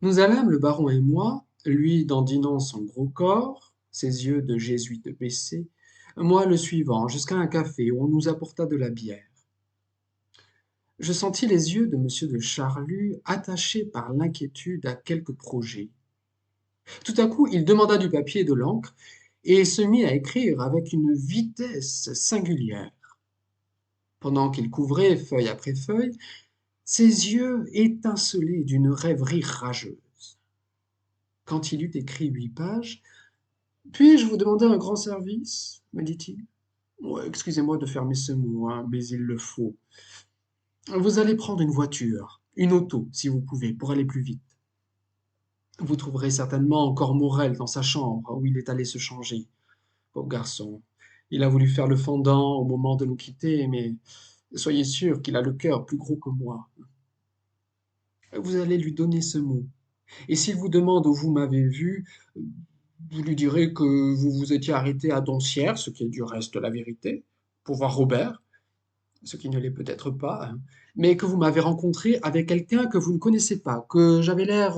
Nous allâmes, le baron et moi, lui dandinant son gros corps, ses yeux de jésuite baissés, moi le suivant, jusqu'à un café où on nous apporta de la bière. Je sentis les yeux de monsieur de Charlus attachés par l'inquiétude à quelque projet. Tout à coup, il demanda du papier et de l'encre et se mit à écrire avec une vitesse singulière. Pendant qu'il couvrait feuille après feuille, ses yeux étincelaient d'une rêverie rageuse. Quand il eut écrit 8 pages, puis-je vous demander un grand service me dit-il. Ouais, excusez-moi de fermer ce mot, hein, mais il le faut. Vous allez prendre une voiture, une auto, si vous pouvez, pour aller plus vite. Vous trouverez certainement encore Morel dans sa chambre où il est allé se changer. Pauvre garçon, il a voulu faire le fendant au moment de nous quitter, mais soyez sûr qu'il a le cœur plus gros que moi. Vous allez lui donner ce mot. Et s'il vous demande où vous m'avez vu, vous lui direz que vous vous étiez arrêté à Doncières, ce qui est du reste la vérité, pour voir Robert, ce qui ne l'est peut-être pas, hein, mais que vous m'avez rencontré avec quelqu'un que vous ne connaissez pas, que j'avais l'air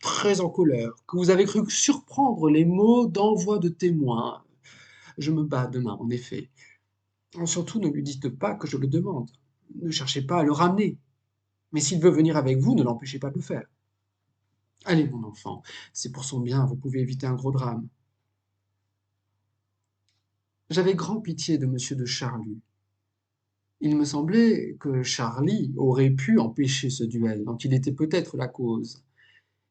très en colère, que vous avez cru surprendre les mots d'envoi de témoin. Je me bats demain, en effet. Surtout, ne lui dites pas que je le demande. Ne cherchez pas à le ramener. Mais s'il veut venir avec vous, ne l'empêchez pas de le faire. Allez, mon enfant, c'est pour son bien, vous pouvez éviter un gros drame. J'avais grand pitié de monsieur de Charlus. Il me semblait que Charlie aurait pu empêcher ce duel, dont il était peut-être la cause.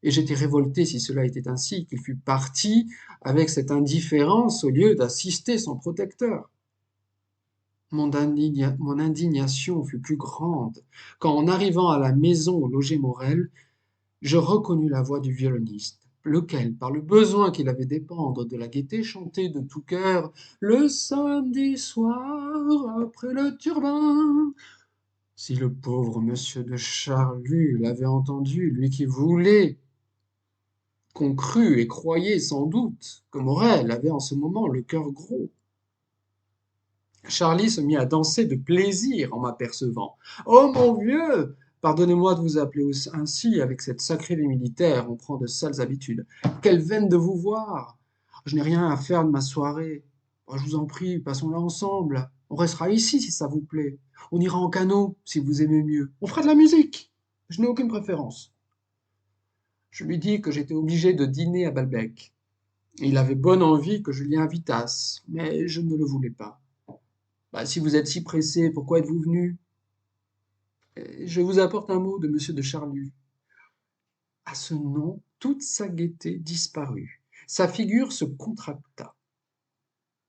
Et j'étais révolté, si cela était ainsi, qu'il fût parti avec cette indifférence au lieu d'assister son protecteur. Mon indignation fut plus grande quand, en arrivant à la maison où logeait Morel, je reconnus la voix du violoniste, lequel, par le besoin qu'il avait d'épandre de la gaieté, chantait de tout cœur le samedi soir après le turbin. Si le pauvre monsieur de Charlus l'avait entendu, lui qui voulait qu'on crût et croyait sans doute que Morel avait en ce moment le cœur gros. Charlie se mit à danser de plaisir en m'apercevant. Oh mon vieux, pardonnez-moi de vous appeler ainsi, avec cette sacrée vie militaire, on prend de sales habitudes. Quelle veine de vous voir. Je n'ai rien à faire de ma soirée. Oh, je vous en prie, passons-la ensemble. On restera ici si ça vous plaît. On ira en canot si vous aimez mieux. On fera de la musique. Je n'ai aucune préférence. Je lui dis que j'étais obligé de dîner à Balbec. Il avait bonne envie que je l'y invitasse, mais je ne le voulais pas. Bah, si vous êtes si pressé, pourquoi êtes-vous venu? Je vous apporte un mot de monsieur de Charlus. À ce nom, toute sa gaieté disparut. Sa figure se contracta.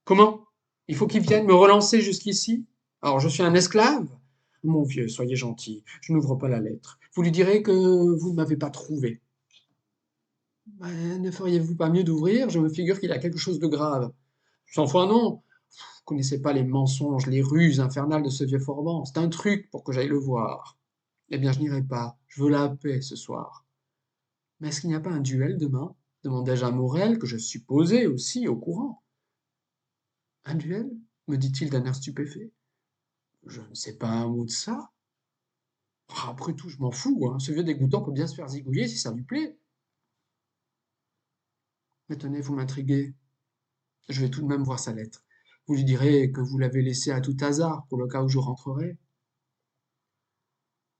Comment? Il faut qu'il vienne me relancer jusqu'ici? Alors je suis un esclave? Mon vieux, soyez gentil, je n'ouvre pas la lettre. Vous lui direz que vous ne m'avez pas trouvé. Ne feriez-vous pas mieux d'ouvrir? Je me figure qu'il y a quelque chose de grave. Sans foi, non. Vous connaissez pas les mensonges, les ruses infernales de ce vieux Forban. C'est un truc pour que j'aille le voir. Eh bien, je n'irai pas. Je veux la paix ce soir. Mais est-ce qu'il n'y a pas un duel demain? Demandai-je à Morel, que je supposais aussi au courant. Un duel? Me dit-il d'un air stupéfait. Je ne sais pas un mot de ça. Après tout, je m'en fous, hein. Ce vieux dégoûtant peut bien se faire zigouiller si ça lui plaît. Mais tenez, vous m'intriguez. Je vais tout de même voir sa lettre. Vous lui direz que vous l'avez laissée à tout hasard pour le cas où je rentrerai.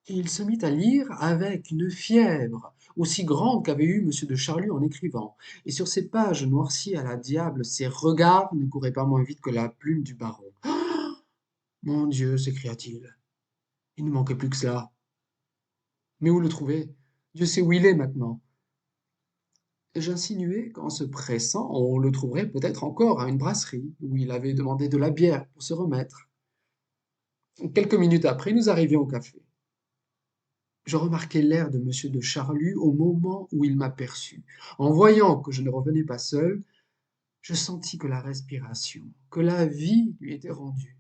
Et il se mit à lire avec une fièvre aussi grande qu'avait eu monsieur de Charlus en écrivant, et sur ces pages noircies à la diable, ses regards ne couraient pas moins vite que la plume du baron. Mon Dieu, s'écria-t-il, il ne manquait plus que cela. Mais où le trouver? Dieu sait où il est maintenant. J'insinuai qu'en se pressant, on le trouverait peut-être encore à une brasserie, où il avait demandé de la bière pour se remettre. Quelques minutes après, nous arrivions au café. Je remarquai l'air de monsieur de Charlus au moment où il m'aperçut. En voyant que je ne revenais pas seul, je sentis que la respiration, que la vie lui était rendue.